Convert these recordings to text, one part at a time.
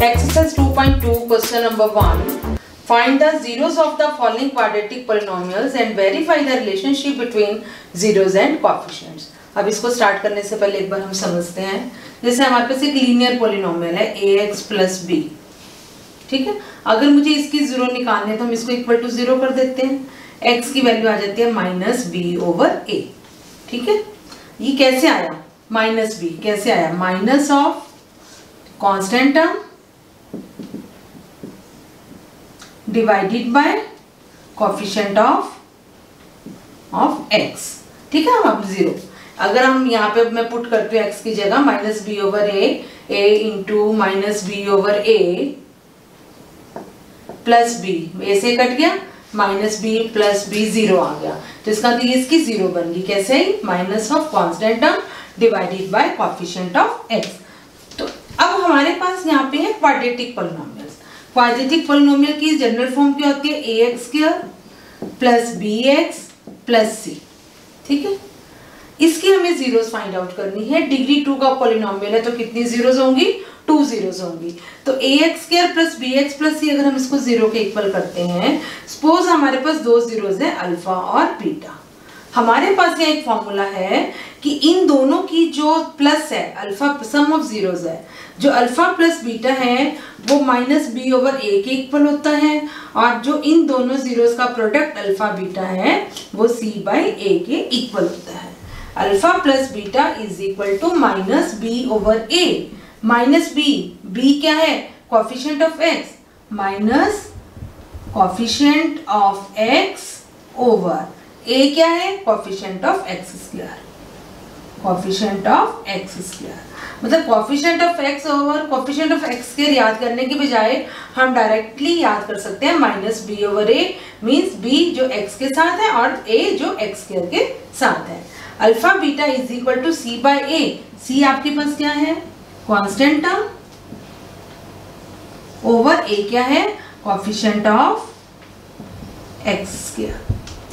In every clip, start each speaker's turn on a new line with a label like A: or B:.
A: Exercise 2.2 question number 1. Find the zeros of the following quadratic polynomials and verify the relationship between zeros and coefficients. अब इसको start करने से पहले एक बार हम समझते हैं. जैसे हमारे पास एक लीनियर पोलिनोमियल है ax प्लस b. ठीक है, अगर मुझे इसकी जीरो निकालनी है तो हम इसको इक्वल टू जीरो कर देते हैं. x की वैल्यू आ जाती है माइनस बी ओवर a. ठीक है, ये कैसे आया माइनस बी, कैसे आया minus of constant term divided by coefficient of x. ठीक है, अब जीरो अगर हम यहाँ पे मैं पुट करती हूँ x की जगह minus B over a into minus B over a plus b, ऐसे कट गया minus b plus b zero आ गया. तो इसका मतलब इसकी जीरो बन गई. कैसे ही minus of constant term divided by coefficient of x. तो अब हमारे पास यहाँ पे है क्वाड्रेटिक पॉलिनोमियल्स. क्वाड्रेटिक पॉलिनोमियल की जनरल फॉर्म क्या होती है ax square plus bx plus c. ठीक है, इसकी हमें जीरोस फाइंड आउट करनी है. डिग्री 2 का पॉलिनोमियल है तो कितनी जीरोस होंगी, 2 जीरोस होंगी. तो ax square plus bx plus c अगर हम इसको जीरो के इक्वल करते हैं, सपोज हमारे पास दो जीरोस है अल्फा और बीटा. हमारे पास ये एक फॉर्मूला है कि इन दोनों की जो प्लस है अल्फा सम ऑफ जीरोस है, जो अल्फा प्लस बीटा है वो माइनस बी ओवर ए के इक्वल होता है, और जो इन दोनों जीरोस का प्रोडक्ट अल्फा बीटा है वो सी बाई ए के इक्वल होता है. Alpha plus beta is equal to minus B over a. Minus b क्या है coefficient of x, minus coefficient of x over a क्या है coefficient of x square. Coefficient of x square मतलब coefficient of x over coefficient of x square याद करने के बजाय हम डायरेक्टली याद कर सकते हैं minus B over A means B जो एक्स के साथ है और ए जो एक्स स्क्वायर के साथ है. Alpha beta is equal to c by a. C आपके पास क्या है कांस्टेंट टर्म ओवर ए क्या है कोफिशिएंट ऑफ एक्स स्क्वायर.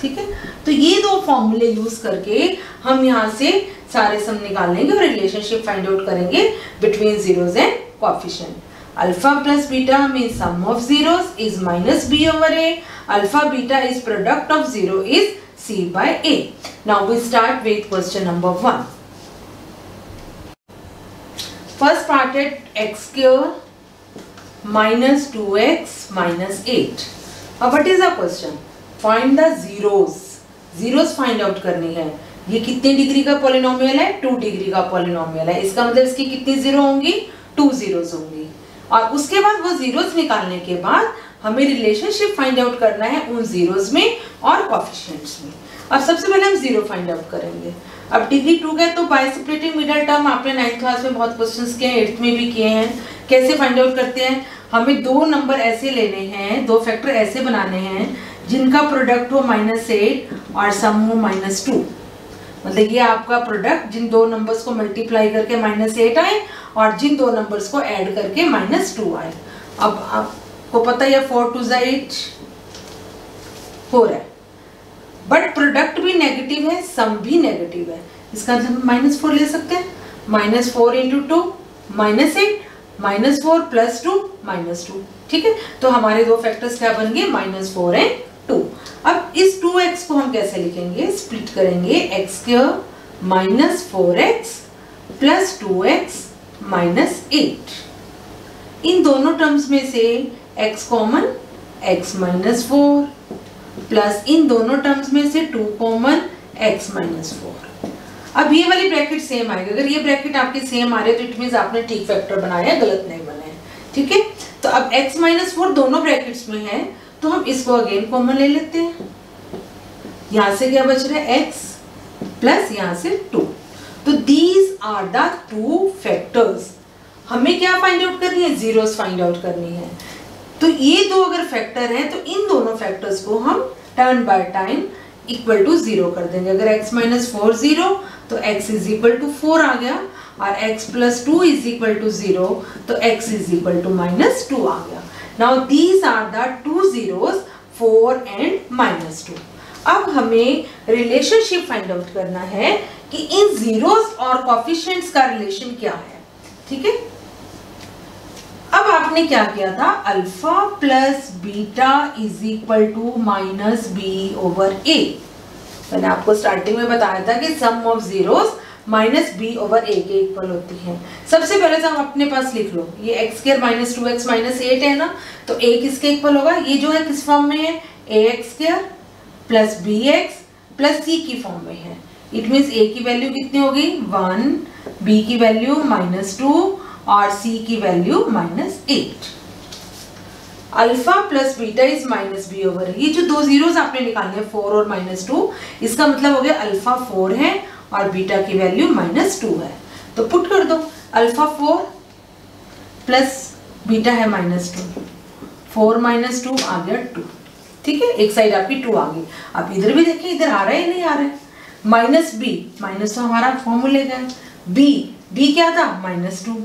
A: ठीक है, तो ये दो फॉर्मूले यूज करके हम यहाँ से सारे सम निकाल लेंगे और रिलेशनशिप फाइंड आउट करेंगे between zeros and coefficient. Alpha plus beta means sum of zeros is minus B over A. Alpha beta is product of zero is c by a. Now we start with question number 1. First part at x square minus 2x minus 8. Now what is the question? Find the zeros. Zeros find out करनी है. ये कितने degree का polynomial है, 2 degree का polynomial है. इसका मतलब इसकी कितनी जीरो होंगी, 2 जीरोस होंगी. और उसके बाद वो जीरोस निकालने के बाद हमें रिलेशनशिप फाइंड आउट करना है उन जीरोस में और कोफिशिएंट्स में. अब सबसे पहले हम जीरो फाइंड आउट करेंगे. अब डिग्री 2 का तो बाय सेपरेटिंग मिडल टर्म आपने 9th क्लास में बहुत क्वेश्चंस किए हैं, 8th में भी किए हैं. कैसे फाइंड आउट करते हैं, हमें दो नंबर ऐसे लेने हैं, दो फैक्टर ऐसे बनाने हैं जिनका प्रोडक्ट हो -8 और सम हो -2. मतलब ये आपका प्रोडक्ट जिन दो नंबर्स को मल्टीप्लाई करके -8 आए और जिन दो नंबर्स को ऐड करके -2 आए. अब आपको पता है 4 2 8 4 है, बट प्रोडक्ट भी नेगेटिव है, सम भी नेगेटिव है. इसका मतलब -4 ले सकते हैं. -4 इंटू 2 -8 -4 प्लस 2 -2. ठीक है, तो हमारे दो फैक्टर्स क्या बन गए -4 एंड 2. अब इस 2x को हम कैसे लिखेंगे, स्प्लिट करेंगे. x square minus 4x plus 2x minus 8. इन दोनों टर्म्स में से x common x minus 4 plus इन दोनों टर्म्स में से 2 कॉमन x माइनस 4. अब ये वाली ब्रैकेट सेम आएगी. अगर ये ब्रैकेट आपके सेम आ रहे तो इट मींस आपने ठीक फैक्टर बनाया, गलत नहीं बनाया. ठीक है, तो अब x माइनस 4 दोनों ब्रैकेट्स में है तो हम इसको अगेन कॉमन ले लेते हैं. यहां से क्या बच रहा है x प्लस यहां से 2. तो दीज आर द 2 फैक्टर्स. हमें क्या फाइंड आउट करनी है, जीरोस फाइंड आउट करनी है. तो ये दो अगर फैक्टर हैं तो इन दोनों फैक्टर्स को हम turn by time equal to 0 कर देंगे. अगर x माइनस 4 0 तो x इज इक्वल टू 4 आ गया, और x plus 2 is equal to 0 तो x इज इक्वल टू -2 आ गया. Now these are the 2 zeros 4 and -2. अब हमें रिलेशनशिप फाइंड आउट करना है कि इन जीरोस और कोफिशिएंट्स का रिलेशन क्या है. ठीक है, अब आपने क्या किया था, alpha plus beta is equal to minus B over a. मैंने आपको स्टार्टिंग में बताया था कि sum of zeros minus B over a के इक्वल होती है। सबसे पहले तो हम अपने पास लिख लो, ये x square minus 2x minus 8 है ना, तो a किसके इक्वल होगा, ये जो है किस फॉर्म में है, ax square plus bx plus c की फॉर्म में है। इट मीन्स a की वैल्यू कितनी होगी 1, b की वैल्यू -2 और c की value -8। Alpha plus beta is minus B over a. ये जो दो जीरोस आपने निकालने हैं 4 और -2, इसका मतलब हो गया अल्फा 4 है और बीटा की वैल्यू -2 है। तो पुट कर दो, अल्फा 4 प्लस बीटा है -2, 4 -2 आ गया 2। ठीक है, एक साइड आपकी 2 आ गई। अब इधर भी देखिए, इधर आ रहा है या नहीं आ रहा है, माइनस बी, माइनस तो हमारा फॉर्मूले का है, बी क्या था -2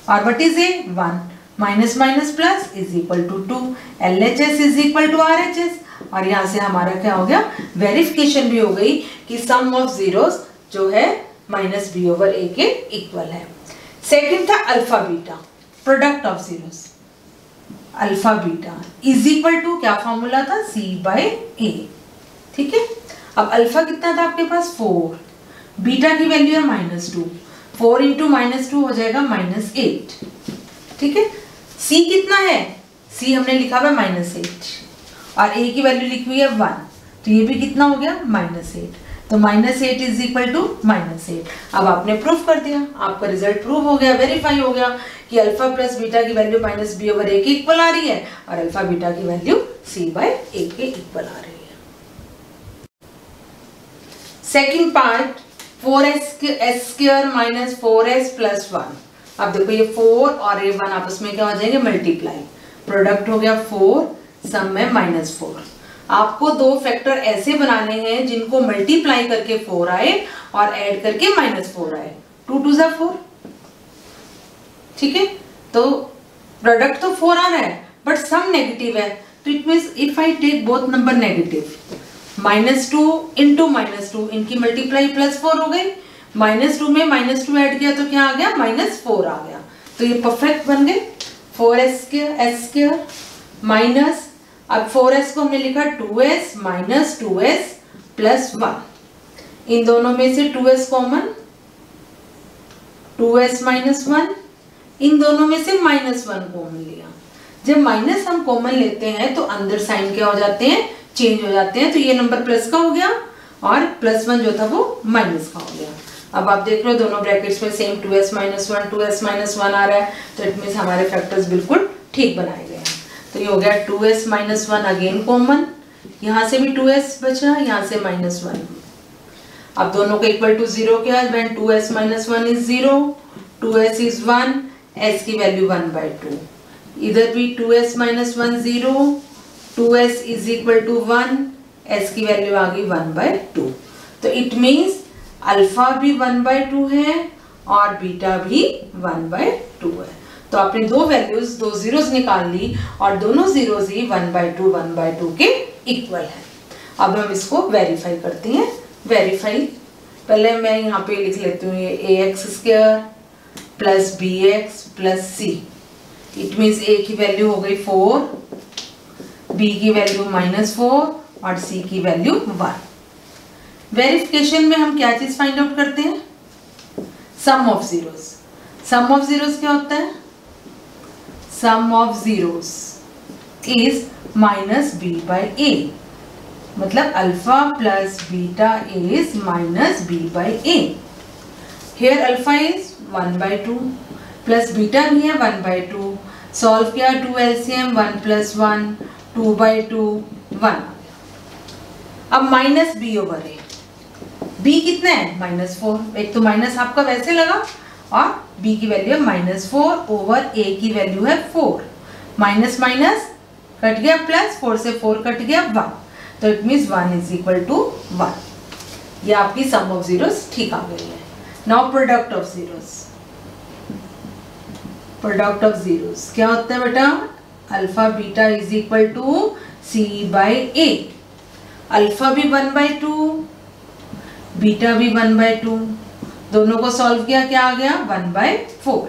A: और what is a 1, minus minus plus is equal to 2, LHS is equal to RHS। और यहाँ से हमारा क्या हो गया, वेरिफिकेशन भी हो गई कि सम ऑफ जीरोस जो है माइनस बी ओवर ए के इक्वल है। सेकंड था alpha beta, product of zeros, alpha beta is equal to क्या फॉर्मूला था, C बाय A। ठीक है, अब अल्फा कितना था आपके पास 4, बीटा की वैल्यू है -2, 4 इंटू -2 हो जाएगा -8। ठीक है, C कितना है, C हमने लिखा हुआ -8 और A की वैल्यू लिखी हुई है 1, तो ये भी कितना हो गया -8, तो -8 इज इक्वल टू -8। अब आपने प्रूफ कर दिया, आपका रिजल्ट प्रूव हो गया, वेरीफाई हो गया कि अल्फा प्लस बीटा की value minus B over a के इक्वल आ रही है और अल्फा बीटा की वैल्यू C बाय A के इक्वल आ रही है। Second part 4s square minus 4s plus 1। अब देखो ये 4 और ये 1 आपस में क्या हो जाएंगे, मल्टीप्लाई, प्रोडक्ट हो गया 4, सम में -4। आपको दो फैक्टर ऐसे बनाने हैं जिनको मल्टीप्लाई करके 4 आए और ऐड करके -4 आए, 2 2 जा 4। ठीक है, तो प्रोडक्ट तो 4 आ रहा है बट सम नेगेटिव है, तो it means if I take both number negative, -2 into -2 इनकी मल्टीप्लाई +4 हो गई, -2 में -2 ऐड किया तो क्या आ गया, -4 आ गया। तो ये परफेक्ट बन गए 4s स्क्वायर माइनस, अब 4s को हमने लिखा 2s माइनस 2s प्लस 1, इन दोनों में से 2s कॉमन, 2s माइनस 1, इन दोनों में से -1 कॉमन लिया। जब माइनस हम कॉमन लेते हैं तो अंदर साइन क्या हो जाते हैं, चेंज हो जाते हैं, तो ये नंबर प्लस का हो गया और +1 जो था वो माइनस का हो गया। अब आप देख रहे हो दोनों ब्रैकेट्स में same 2s minus 1 2s minus 1 आ रहा है, तो इट मीन्स हमारे फैक्टर्स बिल्कुल ठीक बनाए गए हैं। तो ये हो गया 2s माइनस 1 अगेन कॉमन, यहाँ से भी 2s बचा, यहाँ से -1। अब दोनों को इक्वल टू 0 किया, when 2s minus 1 is 0, 2s is 1, s की वैल्यू 1/2, इधर भी 2s minus 1 0, 2s is equal to 1, s की वैल्यू आ गई 1/2। तो इट मीन्स अल्फा भी 1/2 है और बीटा भी 1/2 है। तो आपने दो वैल्यूज, दो जीरोस निकाल ली और दोनों जीरोस ही 1/2 के इक्वल है। अब हम इसको वेरीफाई करते हैं। वेरीफाई, पहले मैं यहाँ पे लिख लेती हूँ ये ax square plus bx plus c, it means a की वैल्यू हो गई 4, b की वैल्यू -4 और c की वैल्यू 1। वेरिफिकेशन में हम क्या चीज फाइंड आउट करते हैं, sum of zeros. Sum of zeros क्या होता है, sum of zeros is -b/a, मतलब alpha plus beta is -b/a। Here alpha is 1/2 plus beta भी है 1/2, सॉल्व किया 2 LCM 1 + 1 2/2 1। अब -b/a, b कितना है -4, एक तो माइनस आपका वैसे लगा और b की वैल्यू है -4 ओवर a की वैल्यू है 4, माइनस माइनस कट गया प्लस, 4 से 4 कट गया 1, तो it means 1 is equal to 1। ये आपकी सम ऑफ जीरोस ठीक आ गई है। Now product of zeros, product of zeros क्या होता है बेटा, alpha beta is equal to C/A। Alpha भी 1/2, बीटा भी 1/2, दोनों को सॉल्व किया क्या आ गया 1/4।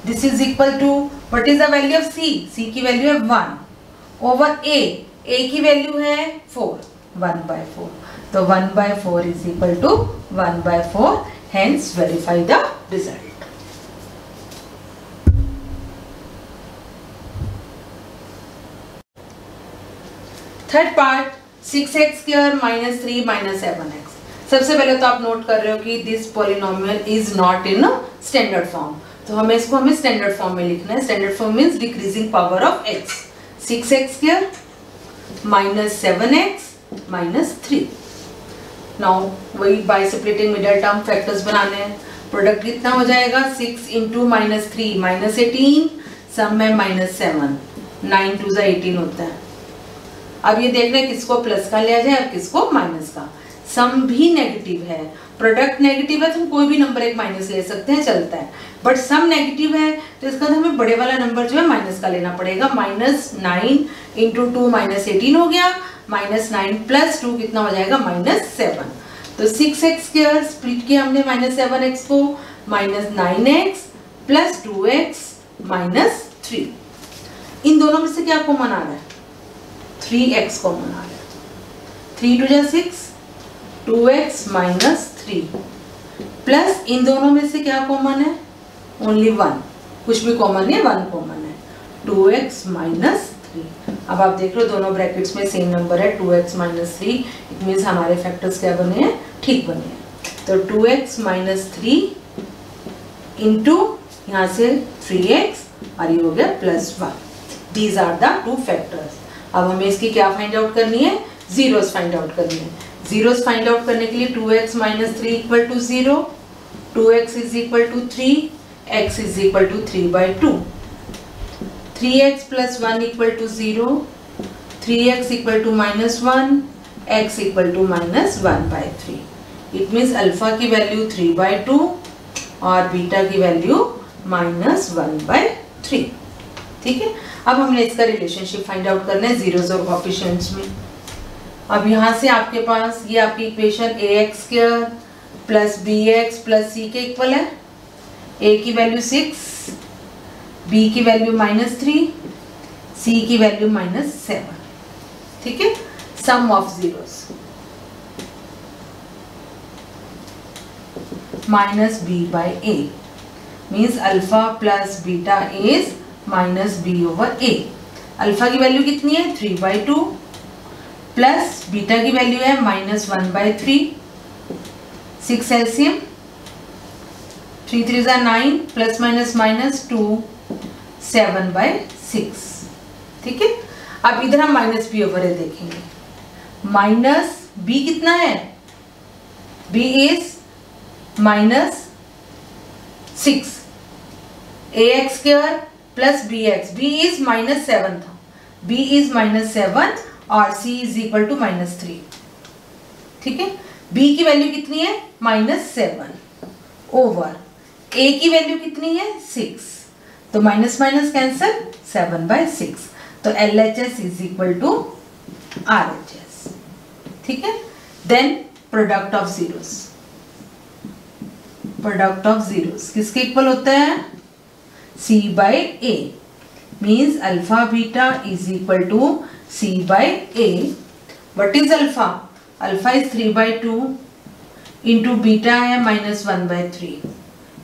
A: This is equal to what is the value of C? C की वैल्यू है 1 ओवर ए की वैल्यू है 4, 1/4. तो 1/4 is equal to 1/4. Hence verify the result. Third part 6x square minus 3 minus 7x. सबसे पहले तो आप नोट कर रहे हो कि this polynomial is not in standard form. तो हमें स्टैंडर्ड फॉर्म में लिखना है. Standard form means decreasing power of x. 6x square minus 7x minus 3. Now वही by splitting middle term factors बनाने हैं. प्रोडक्ट कितना हो जाएगा? 6 इंटू माइनस 3 माइनस 18, सम में माइनस 7, 9 2 18 होता है. अब ये देख रहे हैं किसको प्लस का लिया जाए और किसको माइनस का. सम भी नेगेटिव है, प्रोडक्ट नेगेटिव है तो हम कोई भी नंबर एक माइनस ले सकते हैं, चलता है. बट सम नेगेटिव है तो इसका हमें बड़े वाला नंबर जो है माइनस का लेना पड़ेगा. माइनस 9 इंटू 2 माइनस 18 हो गया. माइनस 9 प्लस 2 कितना हो जाएगा? माइनस 7. तो 6x स्क्वायर स्प्लिट किया हमने माइनस 7x को, minus 9x plus 2x minus 3. इन दोनों में से क्या कॉमन आ रहा है? 3x कॉमन आ रहा है. 3 2 जा 6, 2x माइनस 3 प्लस इन दोनों में से क्या कॉमन है? ओनली 1. कुछ भी कॉमन नहीं है, 1 कॉमन है. 2x minus 3. अब आप देख लो दोनों ब्रैकेट्स में सेम नंबर है 2x माइनस 3. इट मीन्स हमारे फैक्टर्स क्या बने हैं? ठीक बने हैं. तो 2x माइनस 3 इंटू यहाँ से 3x और ये हो गया plus 1. These are the two factors. अब हमें इसकी क्या फाइंड आउट करनी है? जीरोस फाइंड आउट करनी है. जीरोस फाइंड आउट करने के लिए 2x minus 3 equal to 0, 2x is equal to 3, x is equal to 3/2, 3x plus 1 equal to 0, 3x equal to minus 1, x equal to minus 1/3. It means alpha की value 3/2 और beta की value minus 1/3. ठीक है. अब हमने इसका relationship find out करना है जीरोस और कोएफिशिएंट्स में. अब यहाँ से आपके पास ये आपकी equation ax square plus bx plus c के इक्वल है. a की वैल्यू 6, b की वैल्यू माइनस 3, c की वैल्यू माइनस 7. ठीक है. Sum of zeros minus b by a means alpha plus beta is minus b over a. Alpha की value कितनी है? 3/2 प्लस बीटा की वैल्यू है माइनस 1/3. 6 एलसीएम 3 3 जा 9 प्लस माइनस माइनस 2 7/6. ठीक है. अब इधर हम माइनस b ओवर a देखेंगे. माइनस b कितना है? b is minus 6. ax square plus bx, b is minus 7 था, b इज माइनस 7 और c is equal to minus 3. ठीक है. b की वैल्यू कितनी है? माइनस 7 ओवर a की वैल्यू कितनी है? 6. तो माइनस माइनस कैंसिल, 7/6. तो LHS is equal to RHS. ठीक है. Then product of zeros. Product of zeros किसके इक्वल होता है? c by a means alpha beta is equal to c by a. What is alpha? Alpha is 3/2 into beta है minus 1/3.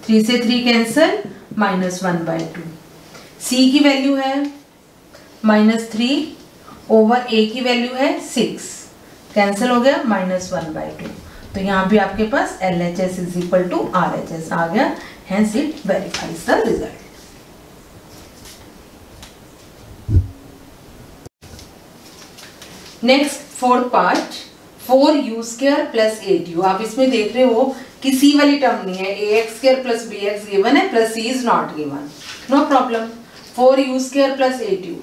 A: 3 से 3 cancel, minus 1/2. c की value है minus 3 over a की value है 6. Cancel हो गया, माइनस 1/2. तो यहाँ भी आपके पास LHS is equal to RHS आ गया. Hence it verifies the result. Next fourth part 4u square plus 8u. आप इसमें देख रहे हो कि c वाली टर्म नहीं है. ax square plus bx given है plus c is not given. No problem. 4u square plus 8u.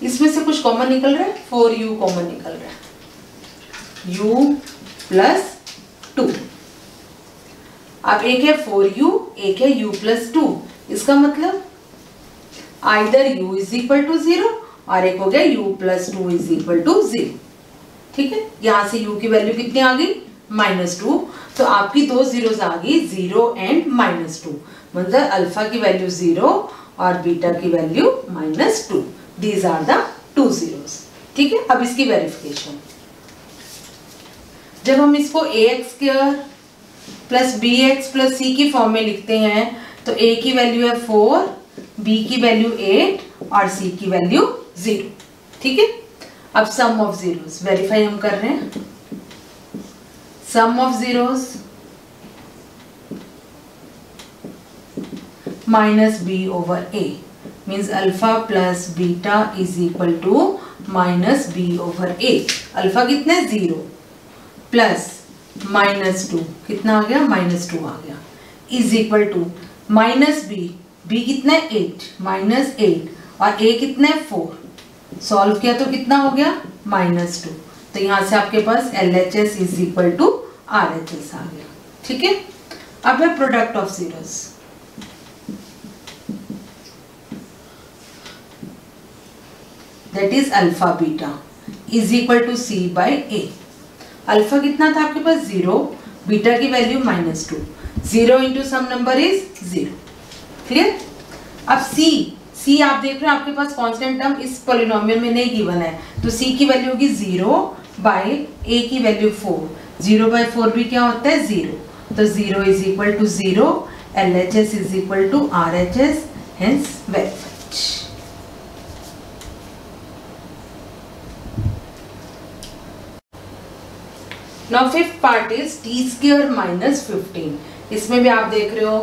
A: इसमें से कुछ कॉमन निकल रहा है. 4u कॉमन निकल रहा है. u plus 2. अब एक है 4u, एक है u प्लस 2. इसका मतलब either u is equal to 0 और एक हो गया u plus 2 is equal to 0. ठीक है. यहां से u की वैल्यू कितनी आ गई? -2. तो आपकी दो जीरोस आ गई, 0 एंड -2. मतलब अल्फा की वैल्यू 0 और बीटा की value -2। These are the 2 zeros। ठीक है, अब इसकी वेरिफिकेशन, जब हम इसको ax² plus bx plus c की फॉर्म में लिखते हैं तो a की वैल्यू है 4, b की वैल्यू 8 और c की वैल्यू 0। ठीक है, अब सम ऑफ जीरोस वेरीफाई हम कर रहे हैं। Sum of zeros minus B over A means alpha plus beta is equal to minus B over A. Alpha कितना है 0 प्लस -2 कितना आ गया -2 आ गया is equal to minus B कितना है 8 -8 और a कितना है 4। सॉल्व किया तो कितना हो गया -2। तो यहां से आपके पास LHS is equal to RHS आ गया। ठीक है, अब है product of zeros. That is alpha beta is equal to C by A। Alpha कितना था आपके पास 0, बीटा की value -2, 0 into some number is 0। Clear. अब C आप देख रहे हैं आपके पास कांस्टेंट टर्म इस पॉलिनोमियल में नहीं गिवन है, तो C की वैल्यू होगी 0 बाय A की वैल्यू 4। 0 बाय 4 भी क्या होता है 0, तो 0 is equal to 0, LHS is equal to RHS, hence verified. Now fifth part is t² minus 15। इसमें भी आप देख रहे हो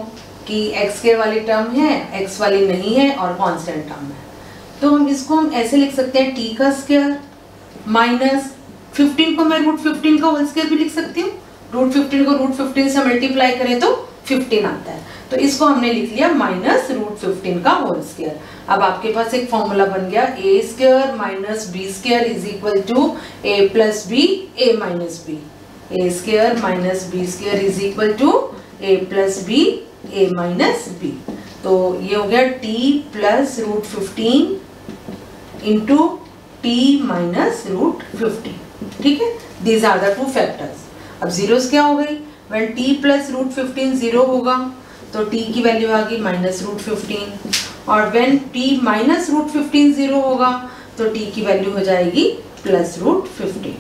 A: कि x² वाली टर्म है, x वाली नहीं है और कांस्टेंट टर्म है, तो हम ऐसे लिख सकते हैं t का स्क्वायर माइनस 15 को मैं √15 का होल स्क्वायर भी लिख सकती हूँ। √15 को √15 से मल्टीप्लाई करें तो 15 आता है, तो इसको हमने लिख लिया माइनस √15 का होल स्क्वायर। अब आपके पास एक फॉर्मूला बन गया a² minus b² is equal to a plus B a minus B. a² minus b² is equal to a plus B a minus B. तो ये हो गया t plus √15 into t minus √15। ठीक है, दीज आर द 2 फैक्टर्स। अब zeros क्या हो गई, व्हेन t प्लस √15 0 होगा तो t की वैल्यू आ गई माइनस √15, और व्हेन t माइनस √15 0 होगा तो t की वैल्यू हो जाएगी प्लस √15।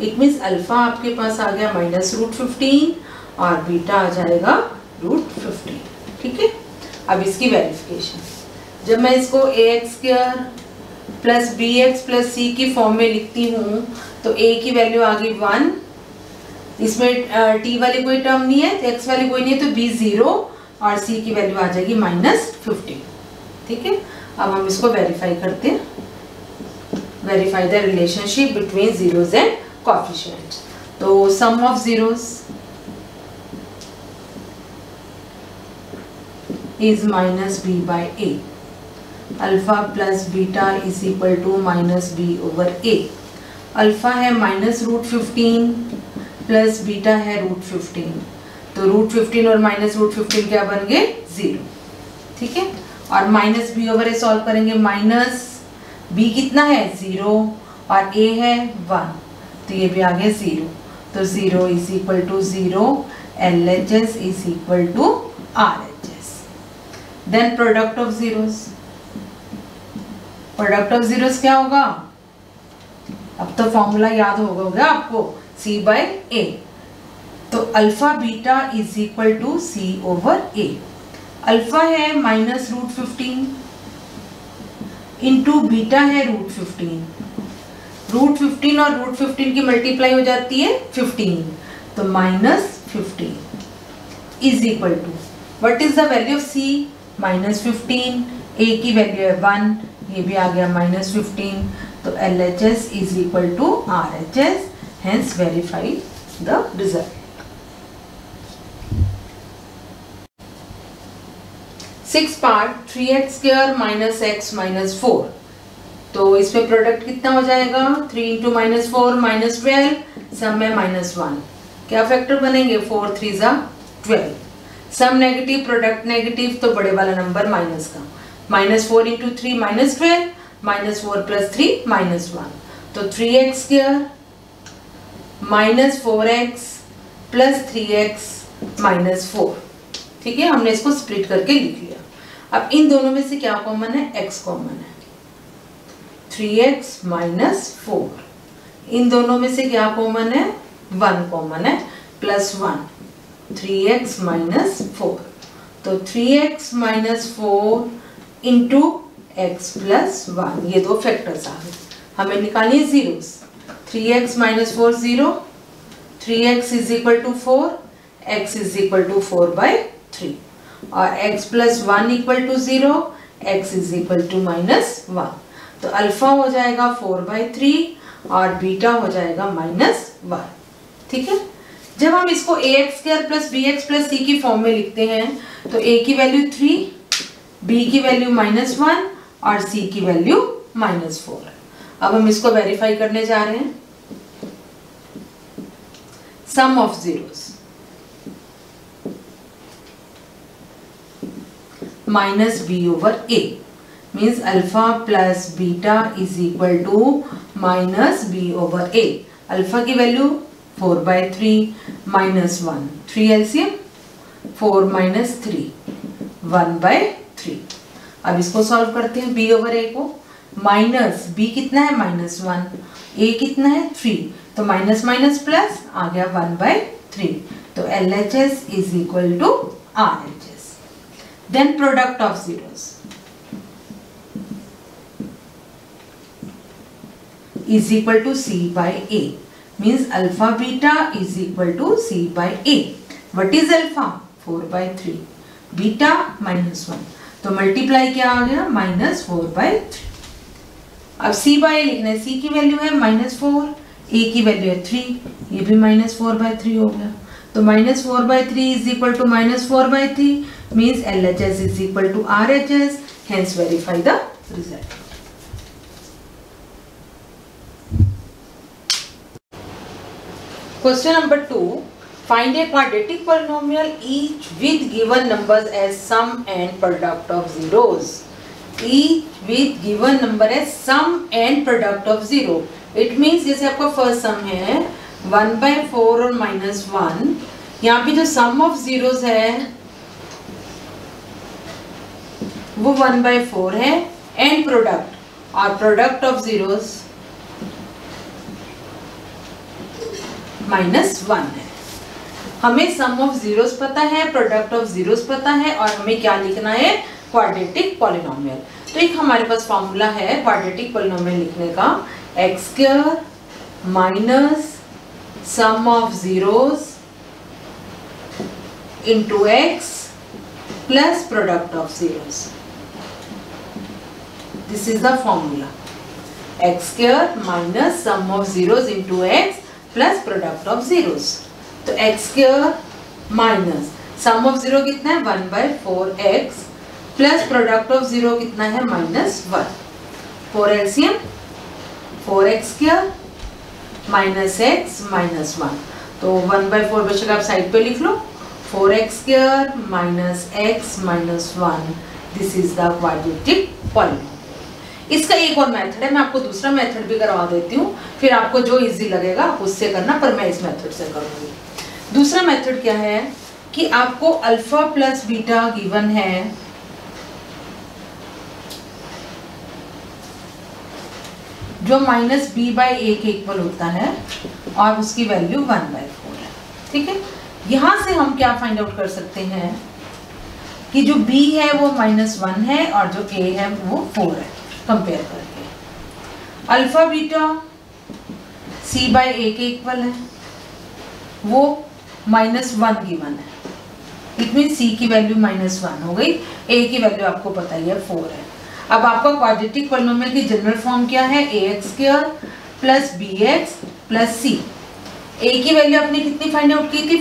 A: इट मीन्स अल्फा आपके पास आ गया माइनस √15 और बीटा आ जाएगा √15। ठीक है, अब इसकी वेरिफिकेशन, जब मैं इसको ax² plus bx plus c की फॉर्म में लिखती हूँ तो a की वैल्यू आ गई 1, इसमें t वाली कोई टर्म नहीं है, x वाली कोई नहीं है, तो b 0 और c की वैल्यू आ जाएगी -15। ठीक है, अब हम इसको वेरीफाई करते हैं। Verify the relationship between zeros and coefficients. तो sum of zeros is minus b by a। Alpha plus beta is equal to minus B over a। Alpha है माइनस √15 प्लस बीटा है √15, तो √15 और माइनस √15 क्या बन गए 0। ठीक है, और minus B over A solve करेंगे, माइनस b कितना है 0 और a है 1, तो ये भी आ गया 0, तो 0 is equal to 0, LHS is equal to RHS। Then product of zeros, product of zeros क्या होगा, अब तो फॉर्मूला याद होगा आपको, C बाय A। तो alpha beta is equal to C over A। Alpha है माइनस √15 इंटू बीटा है √15। √15 और √15 की मल्टीप्लाई हो जाती है 15, तो -15 is equal to what is the value of C, -15, A की वैल्यू है 1, ये भी आ गया -15, तो LHS is equal to RHS, hence verify the result. Six part 3x² minus x minus 4। तो इसमें प्रोडक्ट कितना हो जाएगा, 3 इंटू -4 -12, सम में -1, क्या फैक्टर बनेंगे 4 3 12। सम नेगेटिव, प्रोडक्ट नेगेटिव, तो बड़े वाला नंबर माइनस का, -4 इंटू 3 -12, -4 प्लस 3 -1, तो 3x² -4x प्लस 3x -4। ठीक है, हमने इसको स्प्लिट करके लिख लिया। अब इन दोनों में से क्या कॉमन है, x कॉमन है, 3x माइनस 4। इन दोनों में से क्या कॉमन है, 1 कॉमन है, प्लस 1, 3x माइनस 4। तो 3x minus 4 into x plus 1, ये दो फैक्टर्स आ गए। हमें निकालिए zeros. 3x minus 4 0, 3x is equal to 4, x is equal to 4/3 और x plus 1 equal to 0, x is equal to minus 1। तो अल्फा हो जाएगा 4/3 और बीटा हो जाएगा -1। ठीक है, जब हम इसको ax² plus bx plus c की फॉर्म में लिखते हैं तो a की वैल्यू 3, b की वैल्यू -1 और c की वैल्यू -4। अब हम इसको वेरीफाई करने जा रहे हैं। Sum of zeros minus b over a means alpha plus beta is equal to minus b over a। Alpha की वैल्यू 4/3 -1, 3 एलसीएम 4 माइनस 3 1/3। अब इसको सॉल्व करते हैं b ओवर a को। माइनस b कितना है, -1, a कितना है 3, तो माइनस माइनस प्लस आ गया 1/3। तो LHS is equal to RHS। Then product of zeros is equal to C/A means alpha beta is equal to C/A। What is alpha, 4/3, beta -1, तो multiply क्या आ गया, -4/3। अब C/A लिखना है, C की वैल्यू है -4, A की वैल्यू है 3, ये भी -4/3 हो गया। तो -4/3 is equal to -4/3 means LHS is equal to RHS, hence verify the result. Question number 2. Find a quadratic polynomial each with given numbers as sum and product of zeros. Each with given number as sum and product of zero. It means जैसे आपका first सम है 1/4 और -1, यहाँ पे जो सम of zeros है वो 1/4 है एंड प्रोडक्ट और प्रोडक्ट ऑफ जीरोस -1 है। हमें सम ऑफ जीरोस पता है, प्रोडक्ट ऑफ जीरोस पता है और हमें क्या लिखना है, क्वाड्रेटिक पॉलिनोमियल। तो एक हमारे पास फॉर्मूला है क्वाड्रेटिक पॉलिनोमियल लिखने का, x² minus sum of zeros into x plus product of zeros. This is the formula, x² minus sum of zeros into x plus product of zeros. तो x² minus sum of zero कितना है 1/4x plus product of zero कितना है -1, 4 LCM 4x² minus x -1, तो 1/4 बचेगा, आप side पे लिख लो, 4x² minus x -1। This is the quadratic polynomial. इसका एक और मेथड है, मैं आपको दूसरा मेथड भी करवा देती हूँ, फिर आपको जो इजी लगेगा आप उससे करना, पर मैं इस मेथड से करूँगी। दूसरा मेथड क्या है कि आपको अल्फा प्लस बीटा गिवन है, जो -b/a के इक्वल होता है और उसकी वैल्यू 1/4 है। ठीक है, यहां से हम क्या फाइंड आउट कर सकते हैं कि जो b है वो -1 है और जो a है वो 4 है। कंपेयर करके अल्फा बीटा C/A के इक्वल है, वो -1 गिवन है, इट मीन C की वैल्यू -1 हो गई, A की वैल्यू आपको पता ही है 4 है। अब आपका क्वाड्रेटिक पॉलिनोमियल की जनरल फॉर्म क्या है, ax² plus bx plus c। A की वैल्यू आपने कितनी फाइंड आउट की थी,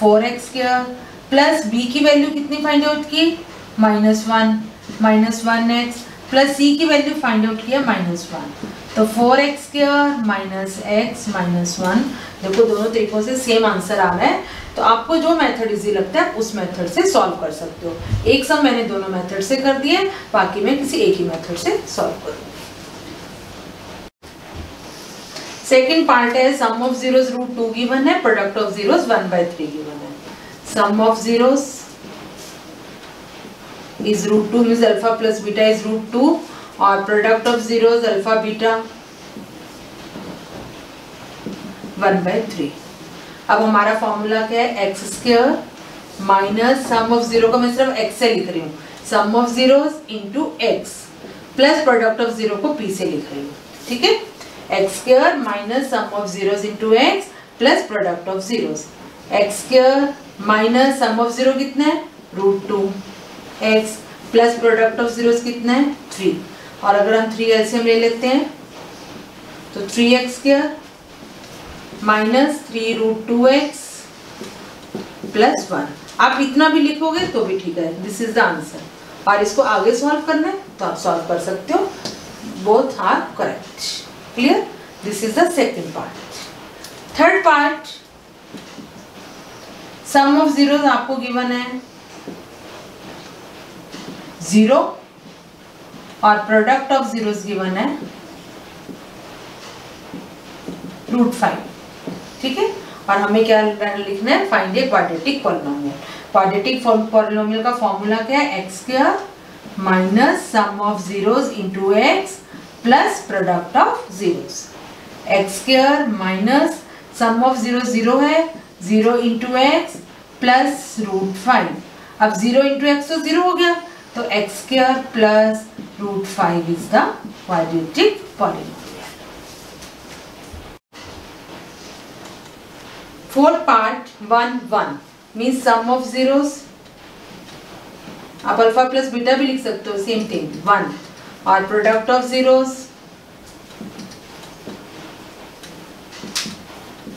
A: 4x² प्लस b की वैल्यू कितनी फाइंड आउट की, -1x प्लस c की वैल्यू फाइंड आउट किया -1, तो 4x² माइनस x -1। देखो दोनों तरीकों से सेम आंसर आ रहा है, तो आपको जो मेथड इजी लगता है उस मेथड से सॉल्व कर सकते हो। एक सम मैंने दोनों मेथड से कर दिए, बाकी मैं किसी एक ही मेथड से सॉल्व करूँगी। सेकेंड पार्ट है सम ऑफ जीरोस √2 गिवन है, प्रोडक्ट ऑफ जीरोस 1/3 गिवन है। Sum of zeros is root 2 means alpha plus beta is root 2 और product of zeros alpha beta 1/3। अब हमारा फॉर्मूला क्या है, x square minus sum of zero का मैं सिर्फ एक्स से लिख रही हूँ, sum of zeros into x plus product of zero को पी से लिख रही हूँ, ठीक है। X square minus sum of zeros into x plus product of zeros, x square minus sum of zero कितना है root 2 X plus product of zeros कितना है 3, और अगर हम 3 एलसीएम ले लेते हैं तो 3x square minus 3 root 2x plus 1। आप इतना भी लिखोगे तो भी ठीक है, दिस इज द आंसर। और इसको आगे सॉल्व करना है तो आप सॉल्व कर सकते हो, both are correct, clear. This is the second part. Third part, sum of zeros आपको गिवन है 0 और प्रोडक्ट ऑफ जीरोस गिवन है रूट 5, ठीक है। और हमें क्या लिखना है, find a quadratic polynomial. Quadratic polynomial का फॉर्मूला क्या है, x square minus sum of zeros into x plus product of zeros. X square minus sum of zero 0 है, 0 इंटू एक्स प्लस रूट 5। अब 0 इंटू एक्स तो 0 हो गया, तो x square plus root 5 is the quadratic polynomial. Fourth part 1 1 means sum of zeros, आप alpha plus beta भी लिख सकते हो, सेम थिंग 1, और product of zeros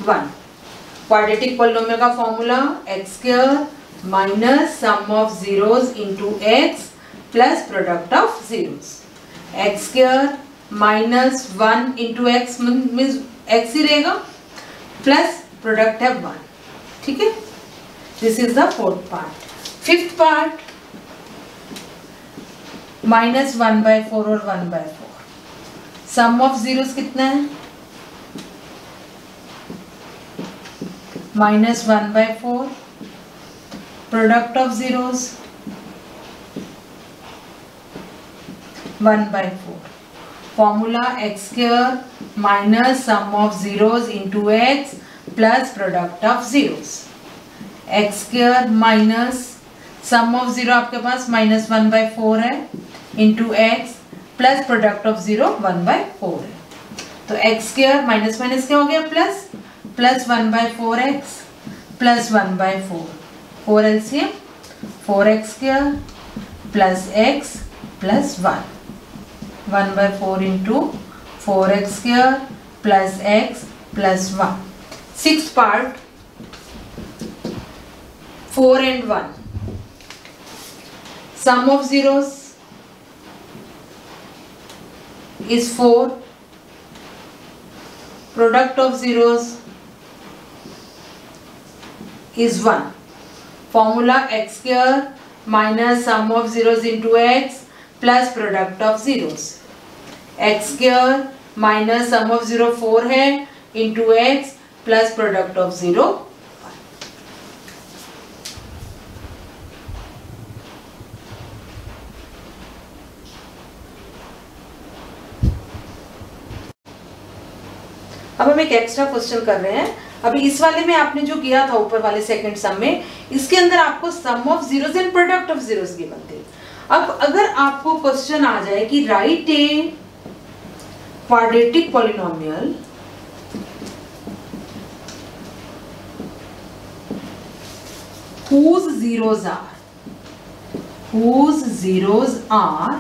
A: 1। Quadratic polynomial का formula x square minus sum of zeros into x plus product of zeros. X square minus 1 into x means x ही रहेगा plus product है 1, ठीक है। This is the fourth part. Fifth part minus 1/4 और 1/4। सम of zeros कितना है, minus 1/4, product of zeros 1/4। Formula x square minus sum of zeros into x plus product of zeros. X square minus sum of zero आपके पास minus 1/4 है into x plus product of zero 1/4 है, तो x square minus minus क्या हो गया plus, plus 1/4x plus 1/4, 4 LCM 4x square plus x plus 1, 1/4 into 4x square plus x plus 1। Sixth part 4 and 1, sum of zeros is 4, product of zeros is 1. Formula x square minus sum of zeros into x plus product of zeros. x square minus sum of 0 4 है into x plus product of 0 1. अब हम एक extra question कर रहे हैं। अभी इस वाले में आपने जो किया था ऊपर वाले सेकंड सम में, इसके अंदर आपको sum of zeros and product of zeros given थे। अब अगर आपको क्वेश्चन आ जाए कि write a quadratic polynomial whose zeros are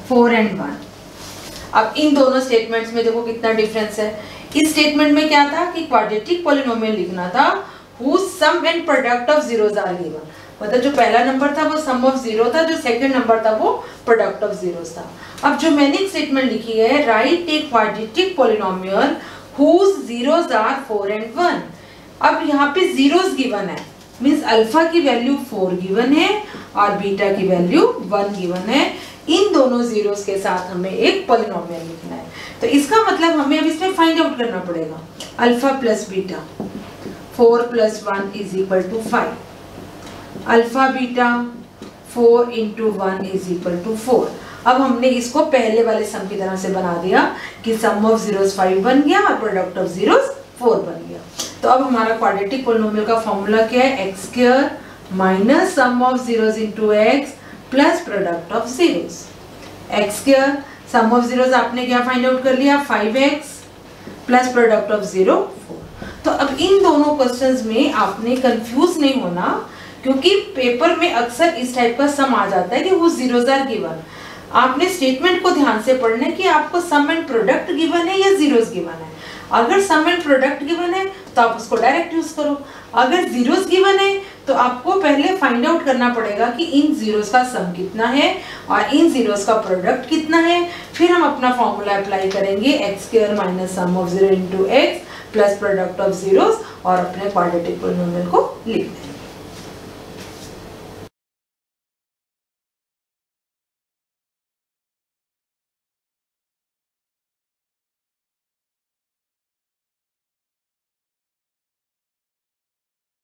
A: 4 and 1। अब इन दोनों स्टेटमेंट्स में देखो कितना डिफरेंस है। इस स्टेटमेंट में क्या था कि क्वाड्रेटिक पॉलिनोमियल लिखना था whose sum and product of zeros are given, मतलब जो पहला नंबर था वो सम ऑफ जीरो था, जो सेकंड नंबर था वो प्रोडक्ट ऑफ जीरोस था। अब जो मैंने स्टेटमेंट लिखी है right a quadratic polynomial whose zeros are 4 and 1। अब यहाँ पे जीरोस गिवन है, मीन्स अल्फा की वैल्यू 4 गिवन है और बीटा की वैल्यू 1 गिवन है। इन दोनों जीरोस के साथ हमें एक पॉलिनोमियल लिखना है, तो इसका मतलब हमें अब इसमें फाइंड आउट करना पड़ेगा alpha plus beta 4 + 1 = 5, alpha beta 4 into 1 is equal to 4। अब हमने इसको पहले वाले सम की तरह से बना दिया कि सम ऑफ जीरोस 5 बन गया और प्रोडक्ट ऑफ जीरोस 4 बन गया। तो अब हमारा क्वाड्रेटिक पोलिनोमियल का फॉर्मूला क्या है, x square minus sum of zeros into x plus product of zeros. X square sum of zeros आपने क्या फाइंड आउट कर लिया, 5x प्लस प्रोडक्ट ऑफ 0 4। तो अब इन दोनों क्वेश्चंस में आपने कंफ्यूज नहीं होना, क्योंकि पेपर में अक्सर इस टाइप का सम आ जाता है कि वो जीरोस आर गिवन। आपने स्टेटमेंट को ध्यान से पढ़ना है कि आपको सम एंड प्रोडक्ट गिवन है या जीरोस गिवन है। अगर सम एंड प्रोडक्ट गिवन है तो आप उसको डायरेक्ट यूज करो, अगर जीरोस गिवन है तो आपको पहले फाइंड आउट करना पड़ेगा कि इन जीरोस का सम कितना है और इन जीरोस का प्रोडक्ट कितना है। फिर हम अपना फॉर्मूला अप्लाई करेंगे, x square minus sum of 0 into x plus product of zeros, और अपने क्वाड्रेटिक पोलिनोमियल को लिख देंगे।